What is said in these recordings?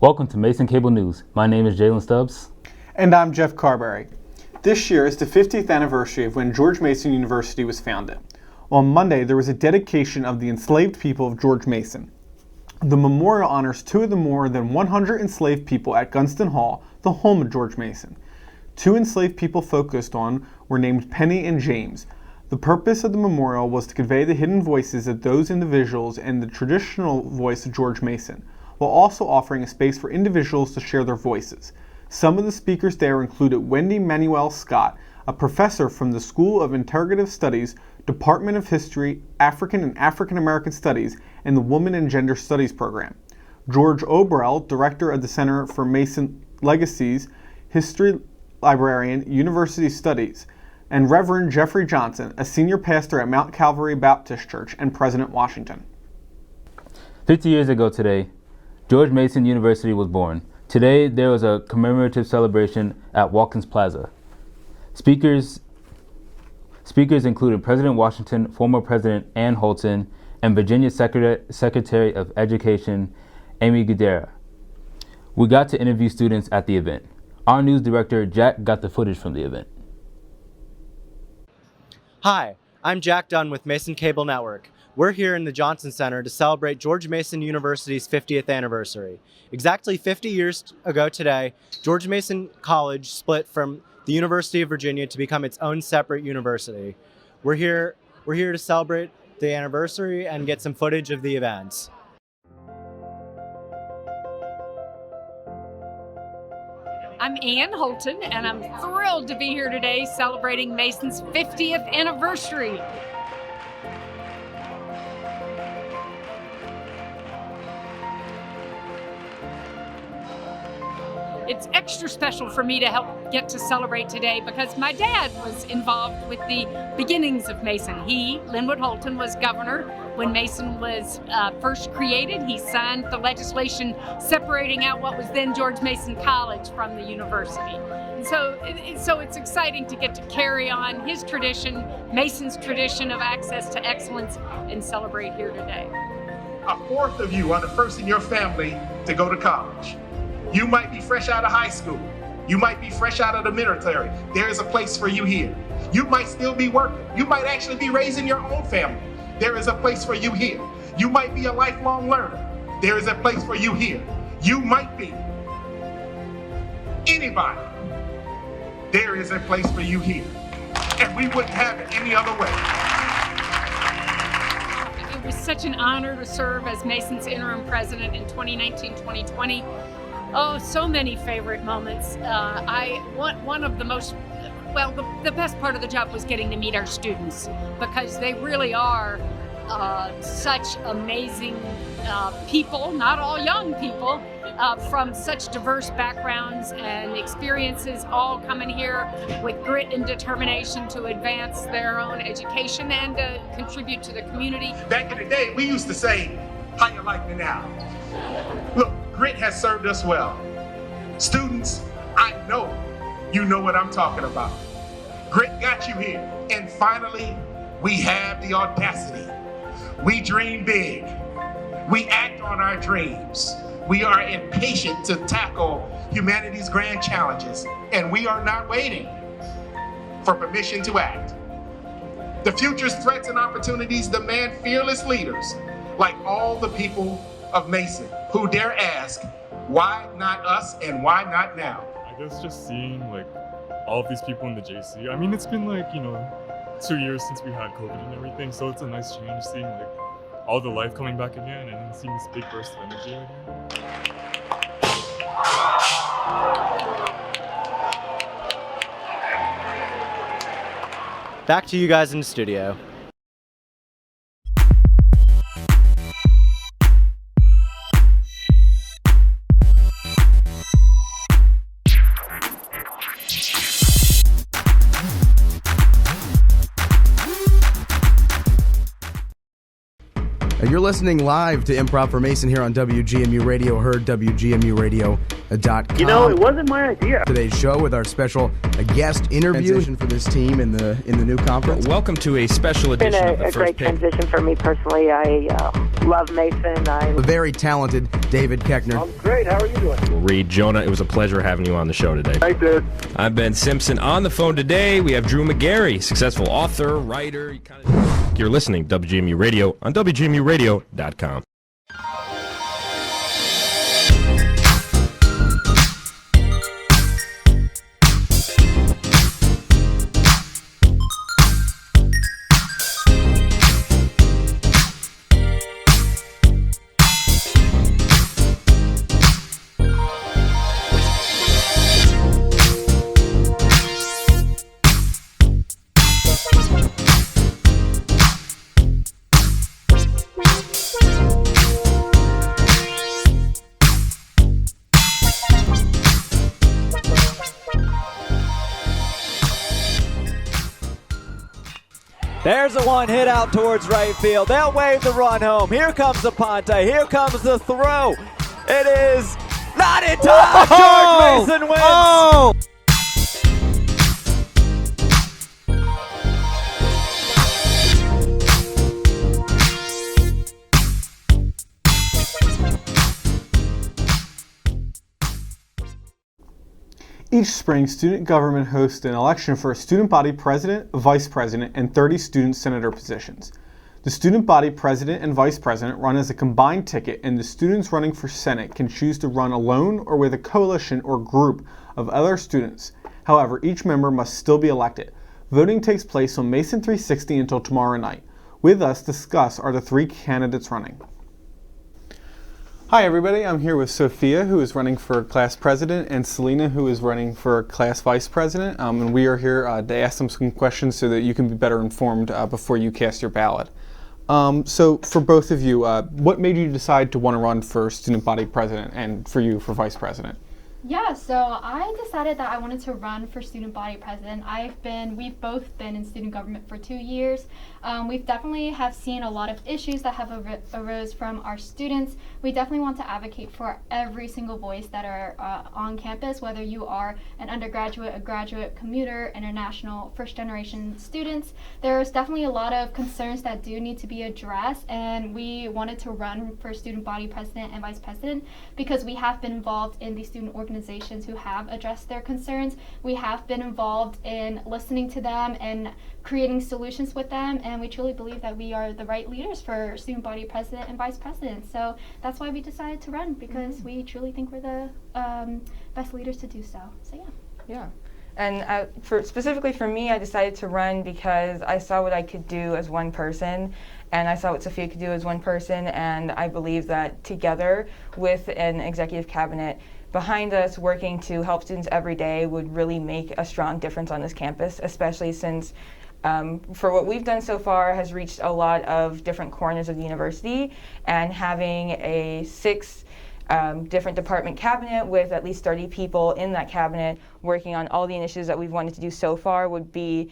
Welcome to Mason Cable News. My name is Jalen Stubbs. And I'm Jeff Carberry. This year is the 50th anniversary of when George Mason University was founded. On Monday, there was a dedication of the enslaved people of George Mason. The memorial honors two of the more than 100 enslaved people at Gunston Hall, the home of George Mason. Two enslaved people focused on were named Penny and James. The purpose of the memorial was to convey the hidden voices of those individuals and the traditional voice of George Mason, while also offering a space for individuals to share their voices. Some of the speakers there included Wendy Manuel Scott, a professor from the School of Integrative Studies, Department of History, African and African American Studies, and the Women and Gender Studies program. George Obrell, director of the Center for Mason Legacies, history librarian, University Studies, and Reverend Jeffrey Johnson, a senior pastor at Mount Calvary Baptist Church and President Washington. 50 years ago today, George Mason University was born. Today, there was a commemorative celebration at Watkins Plaza. Speakers included President Washington, former President Ann Holton, and Virginia Secretary of Education Amy Guidera. We got to interview students at the event. Our news director, Jack, got the footage from the event. Hi, I'm Jack Dunne with Mason Cable Network. We're here in the Johnson Center to celebrate George Mason University's 50th anniversary. Exactly 50 years ago today, George Mason College split from the University of Virginia to become its own separate university. We're here to celebrate the anniversary and get some footage of the events. I'm Ann Holton, and I'm thrilled to be here today celebrating Mason's 50th anniversary. It's extra special for me to help get to celebrate today because my dad was involved with the beginnings of Mason. He, Linwood Holton, was governor when Mason was first created. He signed the legislation separating out what was then George Mason College from the university. And so it's exciting to get to carry on his tradition, Mason's tradition of access to excellence, and celebrate here today. A fourth of you are the first in your family to go to college. You might be fresh out of high school. You might be fresh out of the military. There is a place for you here. You might still be working. You might actually be raising your own family. There is a place for you here. You might be a lifelong learner. There is a place for you here. You might be anybody. There is a place for you here. And we wouldn't have it any other way. It was such an honor to serve as Mason's interim president in 2019-2020. Oh, so many favorite moments. One of the most, the best part of the job was getting to meet our students because they really are such amazing people, not all young people, from such diverse backgrounds and experiences, all coming here with grit and determination to advance their own education and to contribute to the community. Back in the day, we used to say, how you like me now? Look, grit has served us well. Students, I know you know what I'm talking about. Grit got you here. And finally, we have the audacity. We dream big. We act on our dreams. We are impatient to tackle humanity's grand challenges, and we are not waiting for permission to act. The future's threats and opportunities demand fearless leaders like all the people of Mason who dare ask, why not us and why not now? I guess just seeing like all of these people in the JC. I mean, it's been like, 2 years since we had COVID and everything, so it's a nice change seeing like all the life coming back again and then seeing this big burst of energy right here. Back to you guys in the studio. You're listening live to Improv for Mason here on WGMU Radio, heard WGMU Radio You know, it wasn't my idea. Today's show with our special guest interview for this team in the new conference. Welcome to a special edition of the It's been a great transition for me personally. I love Mason. The very talented David Keckner. I'm great. How are you doing? Reed, Jonah, it was a pleasure having you on the show today. Hey, dude. I'm Ben Simpson. On the phone today, we have Drew McGarry, successful author, writer. You're listening to WGMU Radio on WGMUradio.com. There's a one hit out towards right field. They'll wave the run home. Here comes the Ponte. Here comes the throw. It is not in time. George Mason wins. Each spring, student government hosts an election for a student body president, vice president, and 30 student senator positions. The student body president and vice president run as a combined ticket, and the students running for Senate can choose to run alone or with a coalition or group of other students. However, each member must still be elected. Voting takes place on Mason 360 until tomorrow night. With us to discuss are the three candidates running. Hi everybody, I'm here with Sophia, who is running for class president, and Selena, who is running for class vice president. And we are here to ask them some questions so that you can be better informed before you cast your ballot. So for both of you, what made you decide to want to run for student body president and for you for vice president? Yeah, so I decided that I wanted to run for student body president. We've both been in student government for 2 years. We've definitely have seen a lot of issues that have arose from our students. We definitely want to advocate for every single voice that are on campus, whether you are an undergraduate, a graduate, commuter, international, first generation students. There's definitely a lot of concerns that do need to be addressed, and we wanted to run for student body president and vice president because we have been involved in the student organizations who have addressed their concerns. We have been involved in listening to them and creating solutions with them, and we truly believe that we are the right leaders for student body president and vice president. So that's why we decided to run, because we truly think we're the best leaders to do so. So yeah. And specifically for me, I decided to run because I saw what I could do as one person, and I saw what Sophia could do as one person, and I believe that together with an executive cabinet behind us working to help students every day would really make a strong difference on this campus, especially since for what we've done so far has reached a lot of different corners of the university, and having a 6 different department cabinet with at least 30 people in that cabinet working on all the initiatives that we've wanted to do so far would be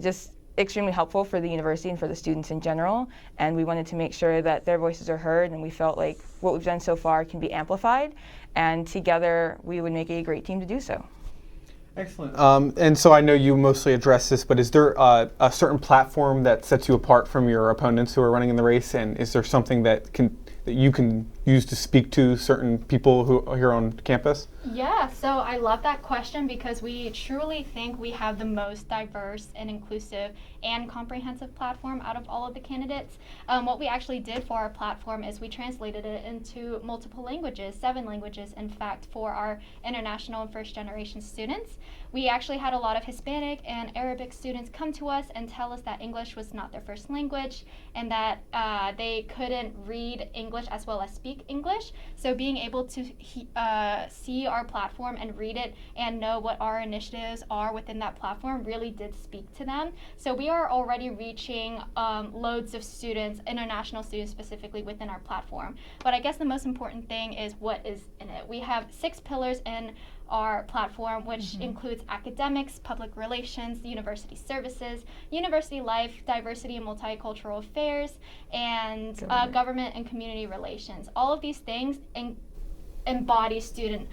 just extremely helpful for the university and for the students in general. And we wanted to make sure that their voices are heard, and we felt like what we've done so far can be amplified, and together we would make a great team to do so. Excellent. And so I know you mostly address this, but is there a certain platform that sets you apart from your opponents who are running in the race? And is there something that you can use to speak to certain people who are here on campus? Yeah, so I love that question because we truly think we have the most diverse and inclusive and comprehensive platform out of all of the candidates. What we actually did for our platform is we translated it into multiple languages, 7 languages in fact, for our international and first generation students. We actually had a lot of Hispanic and Arabic students come to us and tell us that English was not their first language, and that they couldn't read English as well as speak English. So being able to see our platform and read it and know what our initiatives are within that platform really did speak to them. So we are already reaching loads of students, international students specifically, within our platform. But I guess the most important thing is what is in it. We have 6 pillars in our platform, which includes academics, public relations, university services, university life, diversity and multicultural affairs, and government and community relations. All of these things embody student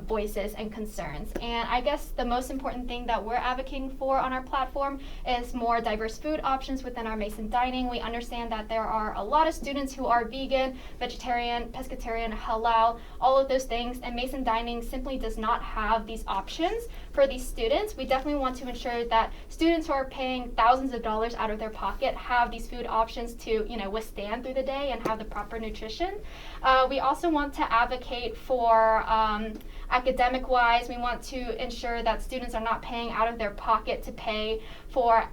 voices and concerns. And I guess the most important thing that we're advocating for on our platform is more diverse food options within our Mason dining. We understand that there are a lot of students who are vegan, vegetarian, pescatarian, halal, all of those things, and Mason dining simply does not have these options for these students. We definitely want to ensure that students who are paying thousands of dollars out of their pocket have these food options to, withstand through the day and have the proper nutrition. We also want to advocate for academic-wise, we want to ensure that students are not paying out of their pocket to pay for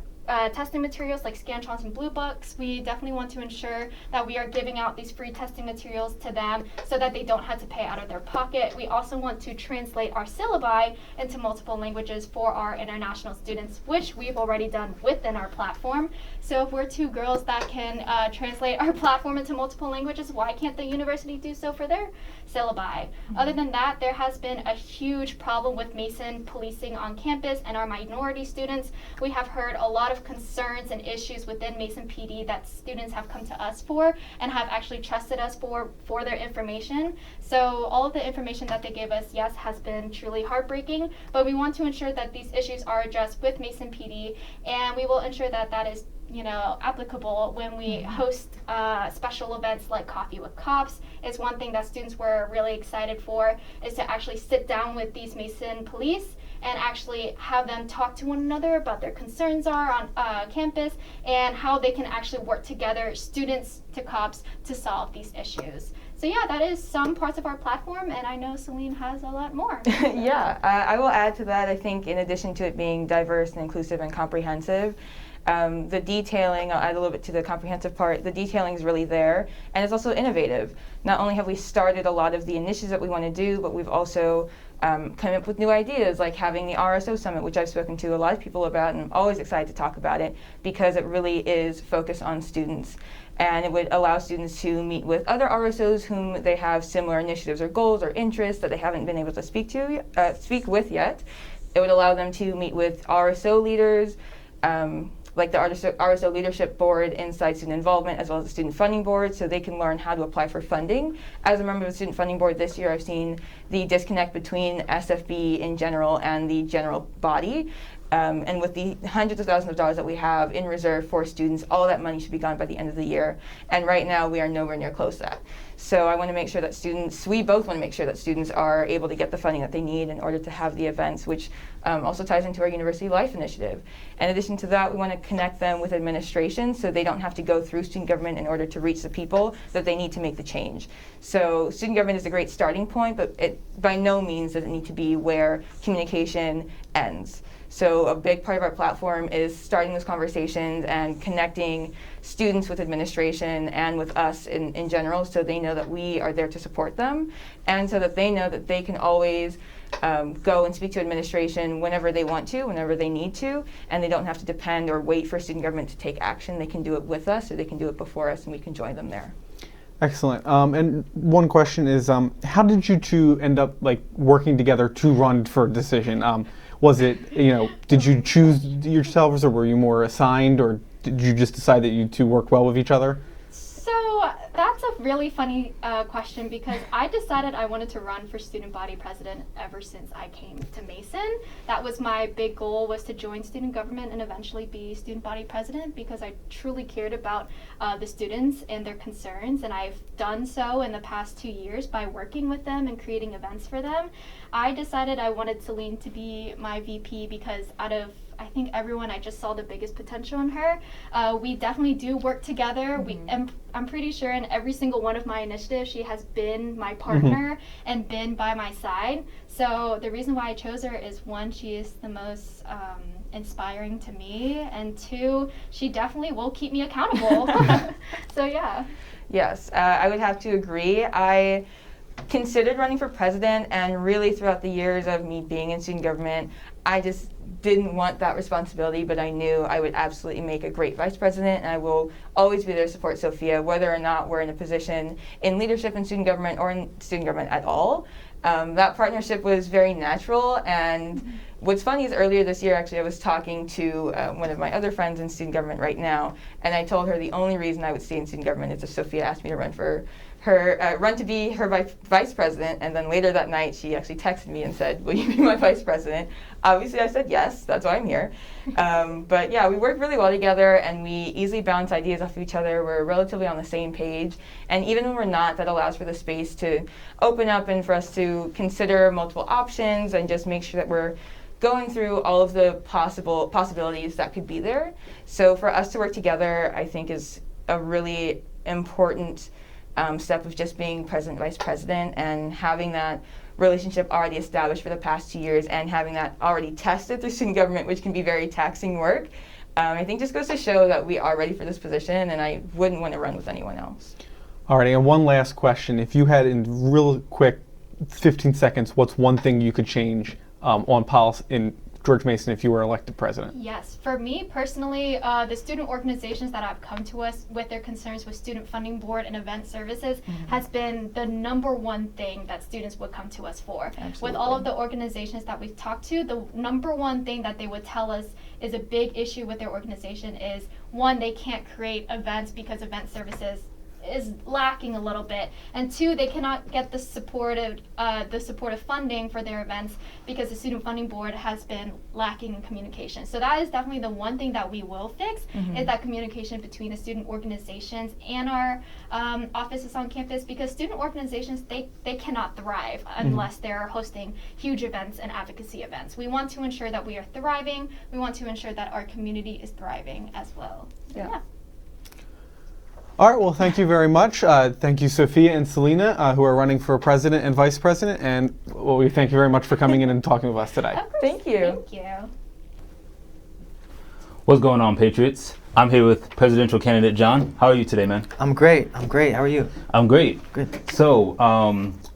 testing materials like Scantrons and Blue Books. We definitely want to ensure that we are giving out these free testing materials to them so that they don't have to pay out of their pocket. We also want to translate our syllabi into multiple languages for our international students, which we've already done within our platform. So if we're two girls that can translate our platform into multiple languages, why can't the university do so for their syllabi? Other than that, there has been a huge problem with Mason policing on campus and our minority students. We have heard a lot of concerns and issues within Mason PD that students have come to us for and have actually trusted us for their information. So all of the information that they gave us, yes, has been truly heartbreaking, but we want to ensure that these issues are addressed with Mason PD, and we will ensure that that is applicable when we host special events like Coffee with Cops. Is one thing that students were really excited for, is to actually sit down with these Mason police and actually have them talk to one another about their concerns are on campus and how they can actually work together, students to cops, to solve these issues. So yeah, that is some parts of our platform, and I know Celine has a lot more. Yeah, I will add to that. I think in addition to it being diverse and inclusive and comprehensive, the detailing, I'll add a little bit to the comprehensive part, the detailing is really there, and it's also innovative. Not only have we started a lot of the initiatives that we want to do, but we've also come up with new ideas, like having the RSO Summit, which I've spoken to a lot of people about, and I'm always excited to talk about it because it really is focused on students. And it would allow students to meet with other RSOs whom they have similar initiatives or goals or interests that they haven't been able to speak with yet. It would allow them to meet with RSO leaders, like the RSO Leadership Board inside Student Involvement, as well as the Student Funding Board, so they can learn how to apply for funding. As a member of the Student Funding Board this year, I've seen the disconnect between SFB in general and the general body. And with the hundreds of thousands of dollars that we have in reserve for students, all that money should be gone by the end of the year. And right now, we are nowhere near close to that. So I want to make sure that we both want to make sure that students are able to get the funding that they need in order to have the events, which also ties into our University Life initiative. In addition to that, we want to connect them with administration so they don't have to go through student government in order to reach the people that they need to make the change. So student government is a great starting point, but it by no means does it need to be where communication ends. So a big part of our platform is starting those conversations and connecting students with administration and with us in general, so they know that we are there to support them, and so that they know that they can always go and speak to administration whenever they want to, whenever they need to, and they don't have to depend or wait for student government to take action. They can do it with us, or they can do it before us, and we can join them there. Excellent. And one question is, how did you two end up working together to run for a decision? Was it, did you choose yourselves, or were you more assigned, or did you just decide that you two worked well with each other? So that's a really funny question, because I decided I wanted to run for student body president ever since I came to Mason. That was my big goal, was to join student government and eventually be student body president, because I truly cared about the students and their concerns, and I've done so in the past 2 years by working with them and creating events for them. I decided I wanted Celine to be my VP because out of I think everyone, I just saw the biggest potential in her. We definitely do work together. I'm pretty sure in every single one of my initiatives, she has been my partner and been by my side. So the reason why I chose her is, one, she is the most inspiring to me, and two, she definitely will keep me accountable. So yeah. Yes, I would have to agree. I considered running for president, and really throughout the years of me being in student government, I just didn't want that responsibility, but I knew I would absolutely make a great vice president, and I will always be there to support Sophia, whether or not we're in a position in leadership in student government or in student government at all. That partnership was very natural, and What's funny is earlier this year, actually, I was talking to one of my other friends in student government right now, and I told her the only reason I would stay in student government is if Sophia asked me to run for run to be her vice president, and then later that night she actually texted me and said, will you be my vice president? Obviously I said yes, that's why I'm here. But yeah, we work really well together and we easily bounce ideas off of each other. We're relatively on the same page, and even when we're not, that allows for the space to open up and for us to consider multiple options and just make sure that we're going through all of the possibilities that could be there. So for us to work together, I think is a really important step of just being president, vice president, and having that relationship already established for the past 2 years and having that already tested through student government, which can be very taxing work. I think just goes to show that we are ready for this position, and I wouldn't want to run with anyone else. All right, and one last question. If you had in real quick 15 seconds, what's one thing you could change on policy in George Mason if you were elected president? Yes, for me personally, the student organizations that have come to us with their concerns with student funding board and event services has been the number one thing that students would come to us for. Absolutely. With all of the organizations that we've talked to, the number one thing that they would tell us is a big issue with their organization is, one, they can't create events because event services is lacking a little bit, and two, they cannot get the supportive funding for their events because the student funding board has been lacking in communication. So that is definitely the one thing that we will fix, is that communication between the student organizations and our offices on campus, because student organizations, they cannot thrive unless they're hosting huge events and advocacy events. We want to ensure that we are thriving. We want to ensure that our community is thriving as well. Yeah. All right, well, thank you very much. Thank you, Sophia and Selena, who are running for president and vice president. And well, we thank you very much for coming in and talking with us today. Of course. Thank you. Thank you. What's going on, Patriots? I'm here with presidential candidate John. How are you today, man? I'm great. How are you? I'm great. Good. So,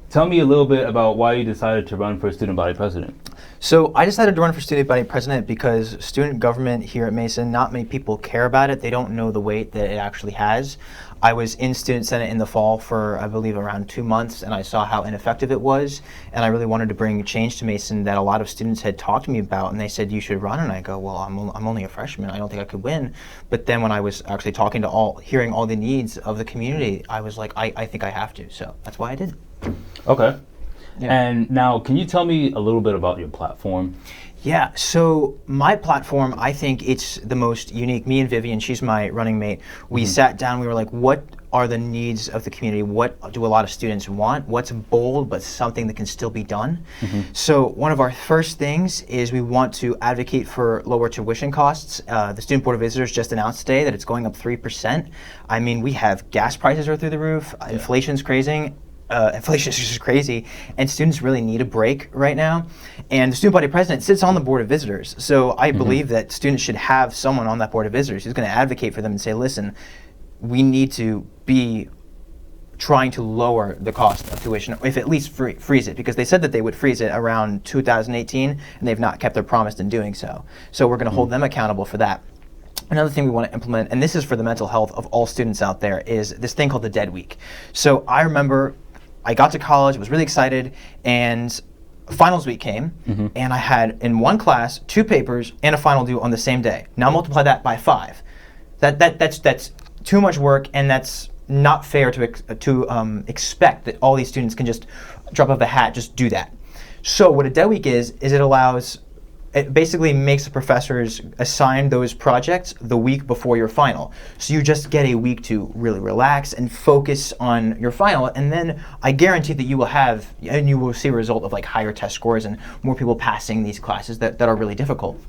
tell me a little bit about why you decided to run for student body president. So I decided to run for student body president because student government here at Mason, not many people care about it. They don't know the weight that it actually has. I was in student senate in the fall for, I believe, around 2 months, and I saw how ineffective it was, and I really wanted to bring a change to Mason that a lot of students had talked to me about, and they said, you should run, and I go, well, I'm only a freshman. I don't think I could win. But then when I was actually talking to hearing all the needs of the community, I was like, I think I have to, so that's why I did. Okay. Yeah. And now, can you tell me a little bit about your platform? Yeah, so my platform, I think it's the most unique. Me and Vivian, she's my running mate, we sat down, we were like, what are the needs of the community? What do a lot of students want? What's bold, but something that can still be done? So one of our first things is we want to advocate for lower tuition costs. The Student Board of Visitors just announced today that it's going up 3%. I mean, we have gas prices are through the roof, inflation's crazy. Inflation is just crazy, and students really need a break right now. And the student body president sits on the board of visitors, so I believe that students should have someone on that board of visitors who's going to advocate for them and say, listen, we need to be trying to lower the cost of tuition, if at least freeze it, because they said that they would freeze it around 2018, and they've not kept their promise in doing so. So we're going to hold them accountable for that. Another thing we want to implement, and this is for the mental health of all students out there, is this thing called the Dead Week. So I remember I got to college, was really excited, and finals week came, and I had in one class 2 papers and a final due on the same day. Now multiply that by 5. That's too much work, and that's not fair to expect that all these students can just drop off the hat, just do that. So what a Dead Week is it basically makes the professors assign those projects the week before your final. So you just get a week to really relax and focus on your final, and then I guarantee that you will see a result of like higher test scores and more people passing these classes that are really difficult.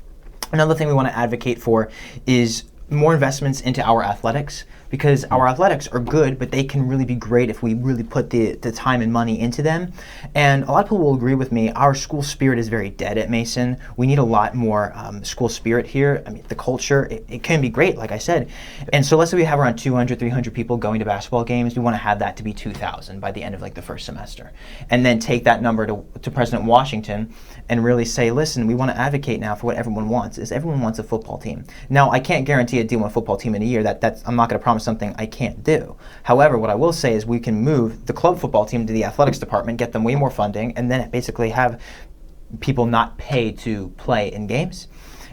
Another thing we want to advocate for is more investments into our athletics, because our athletics are good, but they can really be great if we really put the time and money into them. And a lot of people will agree with me, our school spirit is very dead at Mason. We need a lot more school spirit here. I mean, the culture, it can be great, like I said. And so let's say we have around 200, 300 people going to basketball games. We want to have that to be 2,000 by the end of like the first semester. And then take that number to President Washington and really say, listen, we want to advocate now for what everyone wants, is everyone wants a football team. Now, I can't guarantee a D1 football team in a year. I'm not going to promise something I can't do. However, what I will say is we can move the club football team to the athletics department, get them way more funding, and then basically have people not pay to play in games.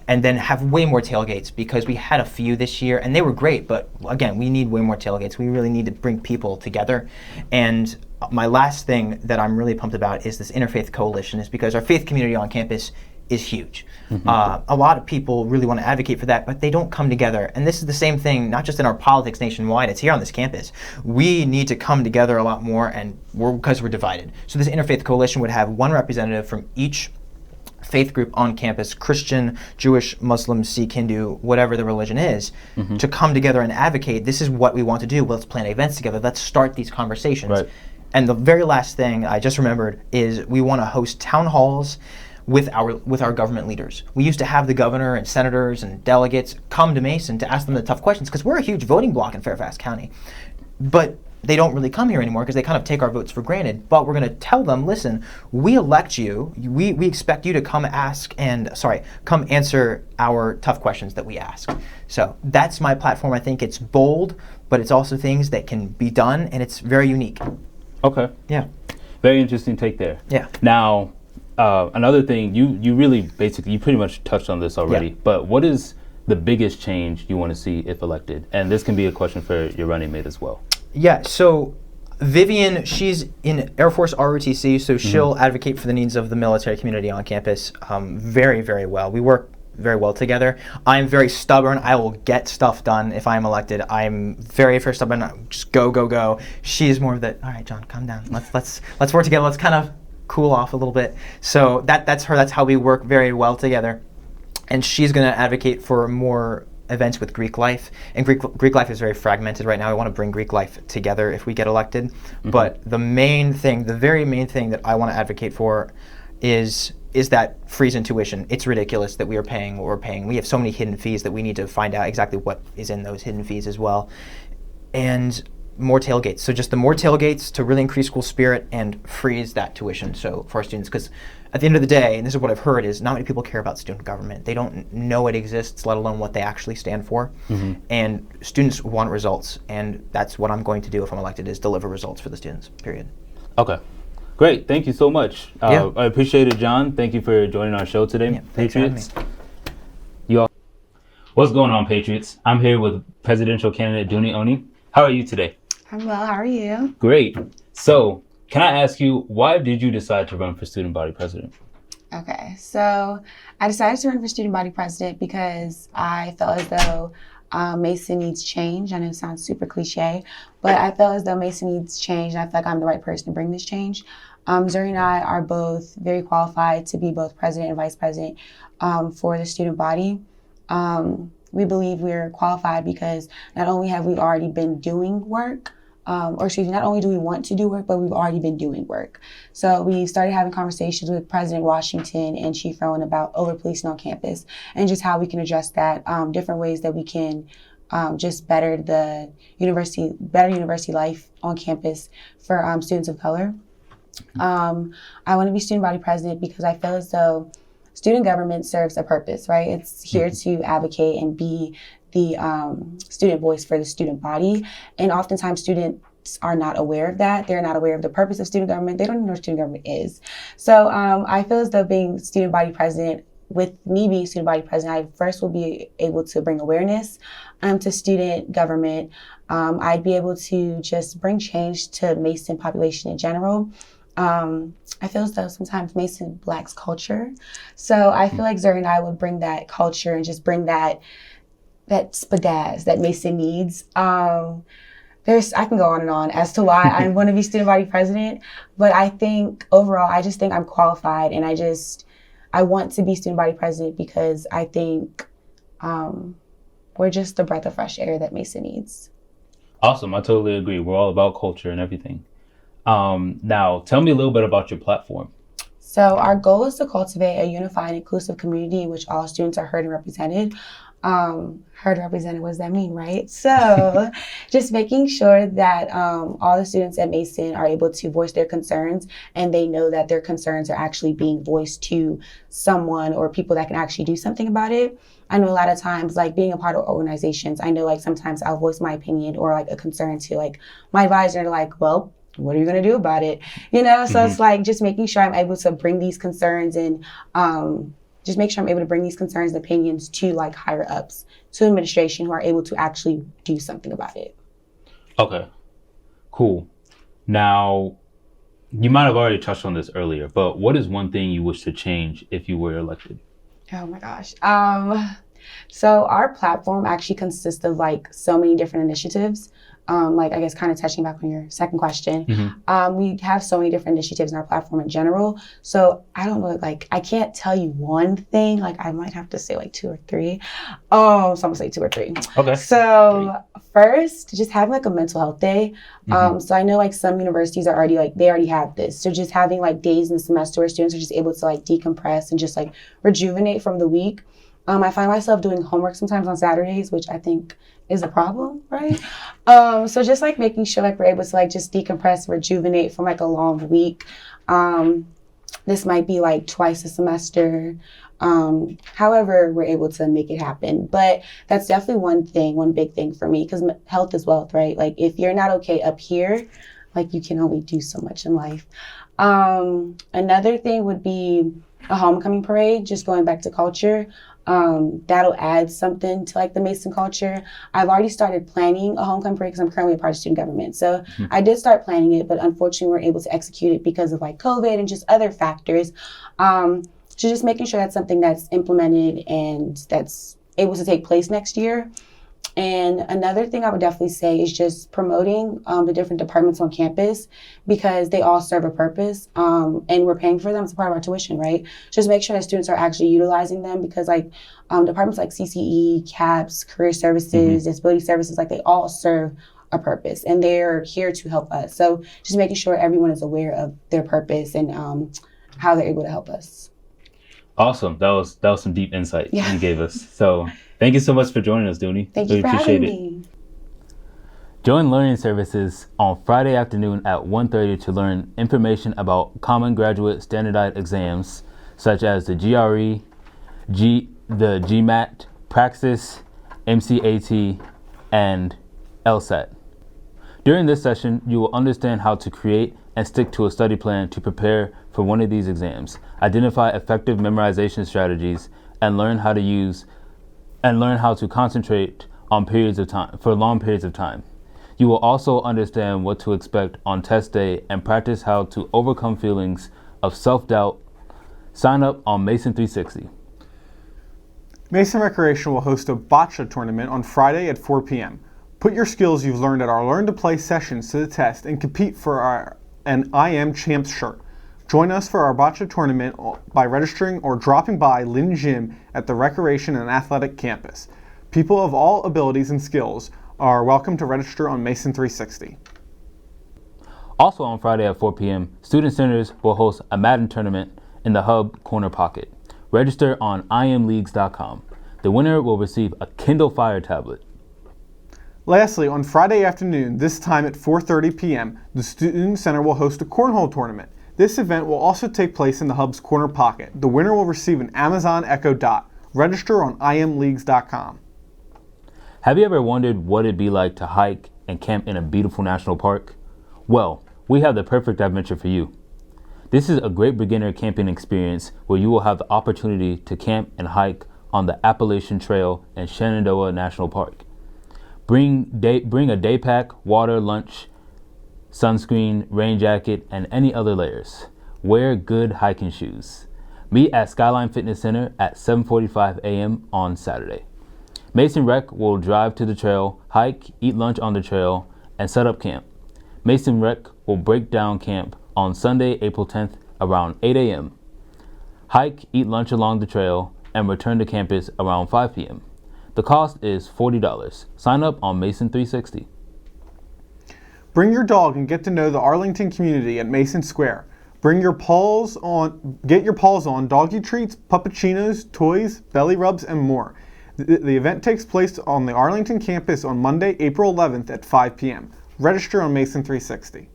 And then have way more tailgates, because we had a few this year and they were great, but again, we need way more tailgates. We really need to bring people together. And my last thing that I'm really pumped about is this Interfaith Coalition, is because our faith community on campus is huge. A lot of people really want to advocate for that, but they don't come together. And this is the same thing, not just in our politics nationwide, it's here on this campus. We need to come together a lot more, and because we're divided. So this Interfaith Coalition would have one representative from each faith group on campus, Christian, Jewish, Muslim, Sikh, Hindu, whatever the religion is, to come together and advocate, this is what we want to do. Let's plan events together. Let's start these conversations. Right. And the very last thing I just remembered is we want to host town halls with our government leaders. We used to have the governor and senators and delegates come to Mason to ask them the tough questions, because we're a huge voting bloc in Fairfax County. But they don't really come here anymore because they kind of take our votes for granted. But we're going to tell them, listen, we elect you. We expect you to come answer our tough questions that we ask. So that's my platform. I think it's bold, but it's also things that can be done, and it's very unique. Okay. Yeah. Very interesting take there. Yeah. Now, another thing, you really basically, you pretty much touched on this already, but what is the biggest change you want to see if elected? And this can be a question for your running mate as well. Yeah, so Vivian, she's in Air Force ROTC, so she'll advocate for the needs of the military community on campus very, very well. We work very well together. I'm very stubborn. I will get stuff done if I'm elected. I'm very, very stubborn. Just go, go, go. She's more of the, all right, John, calm down. Let's work together. Let's kind of cool off a little bit. So that's her. That's how we work very well together. And she's going to advocate for more events with Greek life, and Greek life is very fragmented right now. I want to bring Greek life together if we get elected. But the very main thing that I want to advocate for is that freeze in tuition. It's ridiculous that we are paying what we're paying. We have so many hidden fees that we need to find out exactly what is in those hidden fees as well. And more tailgates. So just the more tailgates to really increase school spirit and freeze that tuition. So for our students, because at the end of the day, and this is what I've heard, is not many people care about student government. They don't know it exists, let alone what they actually stand for. And students want results, and that's what I'm going to do if I'm elected, is deliver results for the students, period. Okay. Great. Thank you so much. I appreciate it, John. Thank you for joining our show today, Patriots. What's going on, Patriots? I'm here with presidential candidate Dunne Oni. How are you today? I'm well. How are you? Great. So, can I ask you, why did you decide to run for student body president? Okay, so I decided to run for student body president because I felt as though Mason needs change. I know it sounds super cliche, but I felt as though Mason needs change, and I feel like I'm the right person to bring this change. Zuri and I are both very qualified to be both president and vice president for the student body. We believe we're qualified because not only have we already been doing work, not only do we want to do work, but we've already been doing work. So we started having conversations with President Washington and Chief Rowan about over-policing on campus and just how we can address that, different ways that we can just better university life on campus for students of color. I want to be student body president because I feel as though student government serves a purpose, right? It's here to advocate and be the student voice for the student body. And oftentimes students are not aware of that. They're not aware of the purpose of student government. They don't even know what student government is. So I feel as though being student body president, with me being student body president, I first will be able to bring awareness to student government. I'd be able to just bring change to Mason population in general. I feel as though sometimes Mason lacks culture. So I feel like Zuri and I would bring that culture and just bring that spazz that Mason needs. I can go on and on as to why I want to be student body president, but I think overall, I just think I'm qualified, and I want to be student body president because I think we're just the breath of fresh air that Mason needs. Awesome. I totally agree. We're all about culture and everything. Now, tell me a little bit about your platform. So our goal is to cultivate a unified and inclusive community in which all students are heard and represented. Heard and represented, what does that mean, right? So just making sure that all the students at Mason are able to voice their concerns, and they know that their concerns are actually being voiced to someone or people that can actually do something about it. I know a lot of times, like being a part of organizations, I know like sometimes I'll voice my opinion or like a concern to like my advisor, and like, well, what are you going to do about it? You know, so it's like just making sure I'm able to bring these concerns and just make sure I'm able to bring these concerns and opinions to like higher ups, to administration who are able to actually do something about it. Okay, cool. Now, you might have already touched on this earlier, but what is one thing you wish to change if you were elected? Oh my gosh. So our platform actually consists of like so many different initiatives. Like I guess kind of touching back on your second question, we have so many different initiatives in our platform in general. So I don't know, like I can't tell you one thing. Like I might have to say like 2 or 3. So I'm gonna say 2 or 3. Okay. So first, just having like a mental health day. So I know like some universities are already like they already have this. So just having like days in the semester where students are just able to like decompress and just like rejuvenate from the week. I find myself doing homework sometimes on Saturdays, which I think is a problem, right? So just like making sure like we're able to like just decompress, rejuvenate from like a long week. This might be like twice a semester. However, we're able to make it happen. But that's definitely one big thing for me, because health is wealth, right? Like if you're not okay up here, like you can only do so much in life. Another thing would be a homecoming parade, just going back to culture. That'll add something to like the Mason culture. I've already started planning a homecoming parade because I'm currently a part of student government. So I did start planning it, but unfortunately we weren't able to execute it because of like COVID and just other factors. So just making sure that's something that's implemented and that's able to take place next year. And another thing I would definitely say is just promoting the different departments on campus, because they all serve a purpose, and we're paying for them. It's a part of our tuition, right? Just make sure that students are actually utilizing them, because like departments like CCE, CAPS, career services, disability services, like they all serve a purpose and they're here to help us. So just making sure everyone is aware of their purpose and how they're able to help us. Awesome. That was some deep insight you gave us. So thank you so much for joining us, Dunne. Thank you for having me. Join Learning Services on Friday afternoon at 1:30 to learn information about common graduate standardized exams such as the GRE, the GMAT, Praxis, MCAT, and LSAT. During this session, you will understand how to create and stick to a study plan to prepare for one of these exams, identify effective memorization strategies, and learn how to concentrate on long periods of time. You will also understand what to expect on test day and practice how to overcome feelings of self-doubt. Sign up on Mason 360. Mason Recreation will host a bocce tournament on Friday at 4 p.m. Put your skills you've learned at our Learn to Play sessions to the test and compete for an I Am Champs shirt. Join us for our bocce tournament by registering or dropping by Lynn Gym at the Recreation and Athletic Campus. People of all abilities and skills are welcome to register on Mason 360. Also on Friday at 4 p.m., Student Centers will host a Madden tournament in the Hub Corner Pocket. Register on imleagues.com. The winner will receive a Kindle Fire tablet. Lastly, on Friday afternoon, this time at 4:30 p.m., the Student Center will host a cornhole tournament. This event will also take place in the Hub's Corner Pocket. The winner will receive an Amazon Echo Dot. Register on imleagues.com. Have you ever wondered what it'd be like to hike and camp in a beautiful national park? Well, we have the perfect adventure for you. This is a great beginner camping experience where you will have the opportunity to camp and hike on the Appalachian Trail in Shenandoah National Park. Bring a day pack, water, lunch, sunscreen, rain jacket, and any other layers. Wear good hiking shoes. Meet at Skyline Fitness Center at 7:45 a.m. on Saturday. Mason Rec will drive to the trail, hike, eat lunch on the trail, and set up camp. Mason Rec will break down camp on Sunday, April 10th around 8 a.m. Hike, eat lunch along the trail, and return to campus around 5 p.m. The cost is $40. Sign up on Mason 360. Bring your dog and get to know the Arlington community at Mason Square. Get your paws on doggy treats, puppuccinos, toys, belly rubs, and more. The event takes place on the Arlington campus on Monday, April 11th at 5 p.m. Register on Mason 360.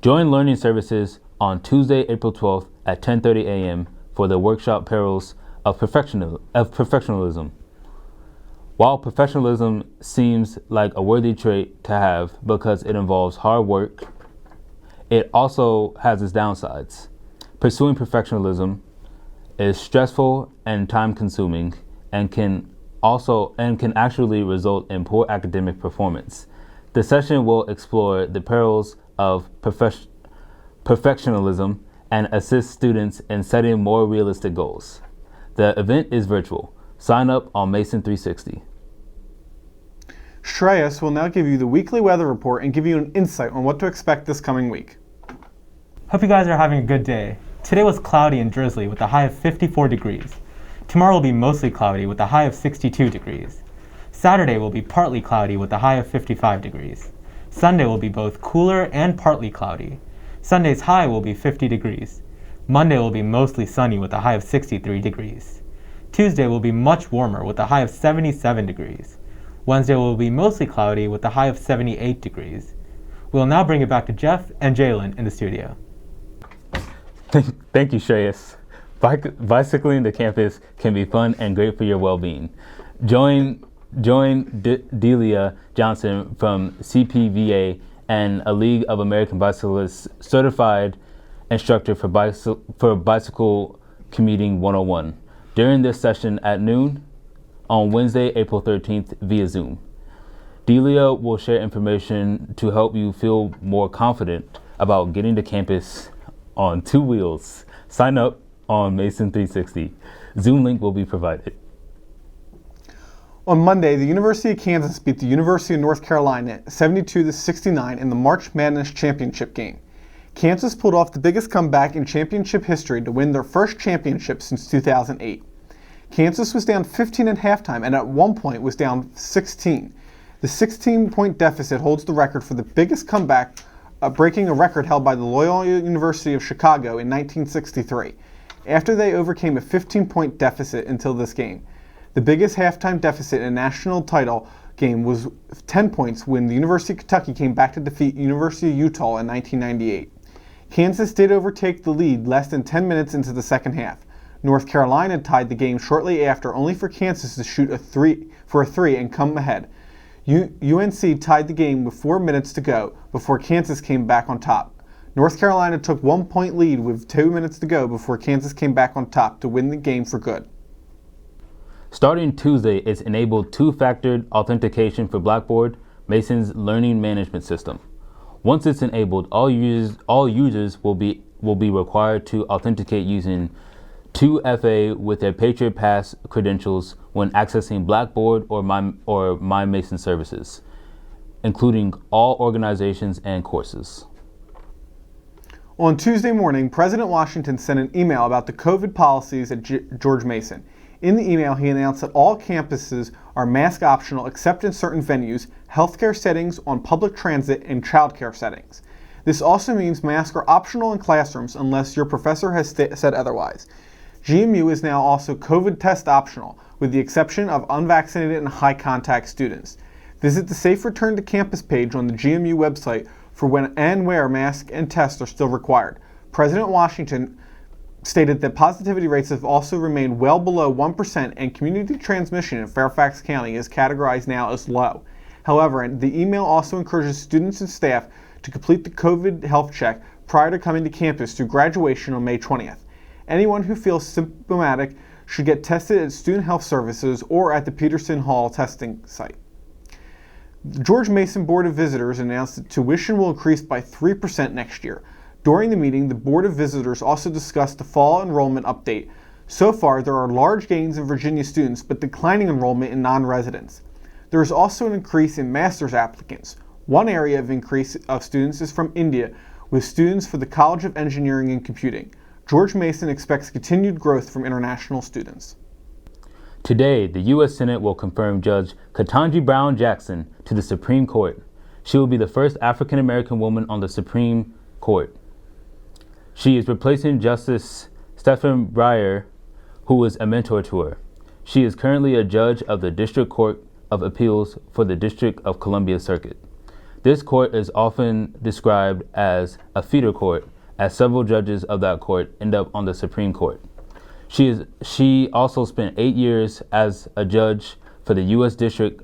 Join Learning Services on Tuesday, April 12th at 10:30 a.m. for the workshop Perils of Professionalism. While professionalism seems like a worthy trait to have because it involves hard work, it also has its downsides. Pursuing perfectionism is stressful and time-consuming and can actually result in poor academic performance. The session will explore the perils of perfectionism and assist students in setting more realistic goals. The event is virtual. Sign up on Mason 360. Shreyas will now give you the weekly weather report and give you an insight on what to expect this coming week. Hope you guys are having a good day. Today was cloudy and drizzly with a high of 54 degrees. Tomorrow will be mostly cloudy with a high of 62 degrees. Saturday will be partly cloudy with a high of 55 degrees. Sunday will be both cooler and partly cloudy. Sunday's high will be 50 degrees. Monday will be mostly sunny with a high of 63 degrees. Tuesday will be much warmer with a high of 77 degrees. Wednesday will be mostly cloudy with a high of 78 degrees. We'll now bring it back to Jeff and Jalen in the studio. Thank you, Shreyas. Bicycling the campus can be fun and great for your well-being. Join Delia Johnson from CPVA and a League of American Bicyclists certified instructor for Bicycle Commuting 101 during this session at noon on Wednesday, April 13th via Zoom. Delia will share information to help you feel more confident about getting to campus on 2 wheels. Sign up on Mason 360. Zoom link will be provided. On Monday, the University of Kansas beat the University of North Carolina 72-69 in the March Madness championship game. Kansas pulled off the biggest comeback in championship history to win their first championship since 2008. Kansas was down 15 at halftime and at one point was down 16. The 16-point deficit holds the record for the biggest comeback, breaking a record held by the Loyola University of Chicago in 1963, after they overcame a 15-point deficit until this game. The biggest halftime deficit in a national title game was 10 points when the University of Kentucky came back to defeat University of Utah in 1998. Kansas did overtake the lead less than 10 minutes into the second half. North Carolina tied the game shortly after, only for Kansas to shoot a three and come ahead. UNC tied the game with 4 minutes to go before Kansas came back on top. North Carolina took 1 point lead with 2 minutes to go before Kansas came back on top to win the game for good. Starting Tuesday, it's enabled 2-factor authentication for Blackboard, Mason's learning management system. Once it's enabled, all users will be required to authenticate using 2FA with their Patriot Pass credentials when accessing Blackboard or My Mason services, including all organizations and courses. On Tuesday morning, President Washington sent an email about the COVID policies at George Mason. In the email, he announced that all campuses are mask optional except in certain venues, healthcare settings, on public transit, and childcare settings. This also means masks are optional in classrooms unless your professor has said otherwise. GMU is now also COVID test optional, with the exception of unvaccinated and high-contact students. Visit the Safe Return to Campus page on the GMU website for when and where masks and tests are still required. President Washington stated that positivity rates have also remained well below 1% and community transmission in Fairfax County is categorized now as low. However, the email also encourages students and staff to complete the COVID health check prior to coming to campus through graduation on May 20th. Anyone who feels symptomatic should get tested at Student Health Services or at the Peterson Hall testing site. The George Mason Board of Visitors announced that tuition will increase by 3% next year. During the meeting, the Board of Visitors also discussed the fall enrollment update. So far, there are large gains in Virginia students, but declining enrollment in non-residents. There is also an increase in master's applicants. One area of increase of students is from India, with students for the College of Engineering and Computing. George Mason expects continued growth from international students. Today, the U.S. Senate will confirm Judge Ketanji Brown Jackson to the Supreme Court. She will be the first African-American woman on the Supreme Court. She is replacing Justice Stephen Breyer, who was a mentor to her. She is currently a judge of the District Court of Appeals for the District of Columbia Circuit. This court is often described as a feeder court, as several judges of that court end up on the Supreme Court. She also spent 8 years as a judge for the U.S. District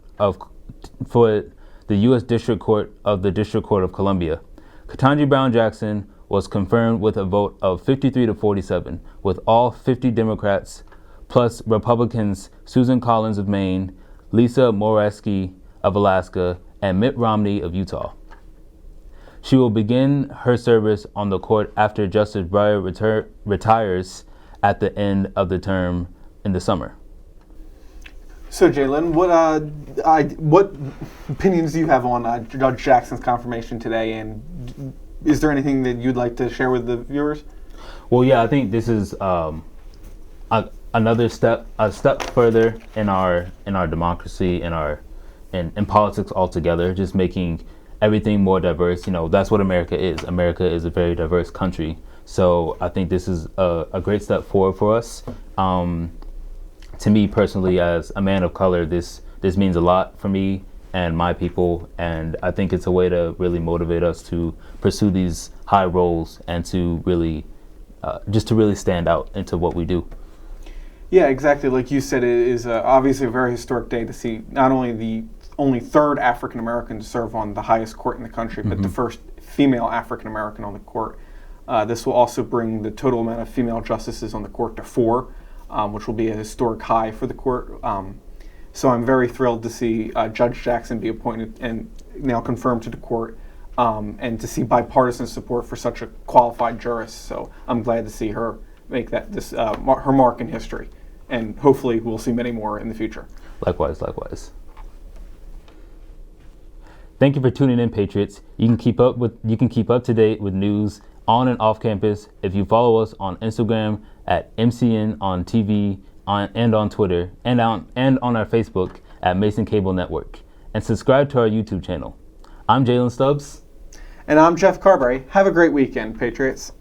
Court of the District Court of Columbia. Ketanji Brown Jackson was confirmed with a vote of 53 to 47, with all 50 Democrats plus Republicans Susan Collins of Maine, Lisa Murkowski of Alaska, and Mitt Romney of Utah. She will begin her service on the court after Justice Breyer retires at the end of the term in the summer. So, Jalen, what opinions do you have on Judge Jackson's confirmation today, and is there anything that you'd like to share with the viewers? Well, yeah, I think this is another step further in our democracy, in politics altogether, just making everything more diverse. You know, that's what America is. America is a very diverse country. So I think this is a great step forward for us. To me personally, as a man of color, this means a lot for me and my people, and I think it's a way to really motivate us to pursue these high roles and to really just to really stand out into what we do. Yeah, exactly. Like you said, it is obviously a very historic day to see not only the only third African American to serve on the highest court in the country, but the first female African American on the court. This will also bring the total amount of female justices on the court to 4, which will be a historic high for the court. So I'm very thrilled to see Judge Jackson be appointed and now confirmed to the court, and to see bipartisan support for such a qualified jurist. So I'm glad to see her make her mark in history, and hopefully we'll see many more in the future. Likewise. Thank you for tuning in, Patriots. You can keep up to date with news on and off campus if you follow us on Instagram at MCN on TV and on Twitter and on our Facebook at Mason Cable Network, and subscribe to our YouTube channel. I'm Jalen Stubbs. And I'm Jeff Carberry. Have a great weekend, Patriots.